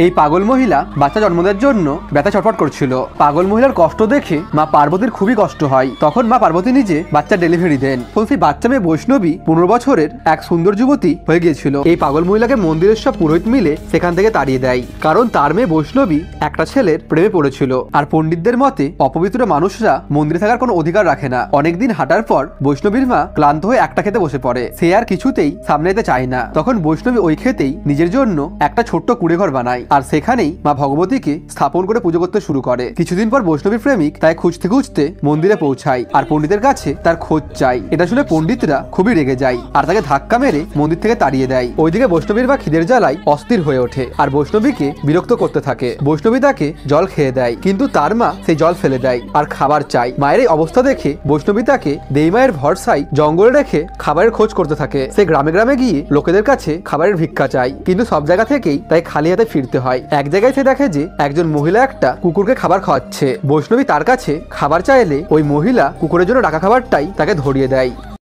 এই পাগল মহিলা বাচ্চা জন্ম দেওয়ার জন্য ব্যথা ছটফট করছিল। পাগল মহিলার কষ্ট দেখে মা পার্বতীর খুবই কষ্ট হয়। তখন মা পার্বতী নিজে বাচ্চা ডেলিভারি দেন। সেই বাচ্চা মেয়ে বৈষ্ণবী 15 বছরের এক সুন্দর যুবতী হয়ে গিয়েছিল। এই পাগল মহিলাকে মন্দিরের সব পুরোহিত মিলে সেখান থেকে তাড়িয়ে দেয়, কারণ তার মেয়ে বৈষ্ণবী একটা ছেলের প্রেমে পড়েছিল। আর পণ্ডিতদের মতে অপবিত্র মানুষরা মন্দিরে থাকার কোনো অধিকার রাখে না। অনেকদিন হাঁটার পর বৈষ্ণবীর মা ক্লান্ত হয়ে একটা খেতে বসে পড়ে। সে আর কিছুতেই সামনে যেতে চায় না। তখন বৈষ্ণবী ওই খেতেই নিজের জন্য একটা ছোট্ট কুড়ে ঘর বানায়, আর সেখানেই মা ভগবতীকে স্থাপন করে পুজো করতে শুরু করে। কিছুদিন পর বৈষ্ণবীর প্রেমিক তাই খুঁজতে খুঁজতে মন্দিরে পৌঁছায় আর পণ্ডিতের কাছে তার খোঁজ চায়। এটা শুনে পণ্ডিতরা খুবই রেগে যায় আর তাকে ধাক্কা মেরে মন্দির থেকে তাড়িয়ে দেয়। ওইদিকে বৈষ্ণবীর মা খিদের জ্বালায় অস্থির হয়ে ওঠে আর বৈষ্ণবীকে বিরক্ত করতে থাকে। বৈষ্ণবী তাকে জল খেয়ে দেয়, কিন্তু তার মা সেই জল ফেলে দেয় আর খাবার চায়। মায়ের এই অবস্থা দেখে বৈষ্ণবী তাকে দেইমায়ের ভরসায় জঙ্গলে রেখে খাবারের খোঁজ করতে থাকে। সে গ্রামে গ্রামে গিয়ে লোকেদের কাছে খাবারের ভিক্ষা চায়, কিন্তু সব জায়গা থেকেই তাই খালি হাতে ফিরতে হয়। এক জায়গায় সে দেখে যে একজন মহিলা একটা কুকুরকে খাবার খাওয়াচ্ছে। বৈষ্ণবী তার কাছে খাবার চাইলে ওই মহিলা কুকুরের জন্য রাখা খাবারটাই তাকে ধরিয়ে দেয়।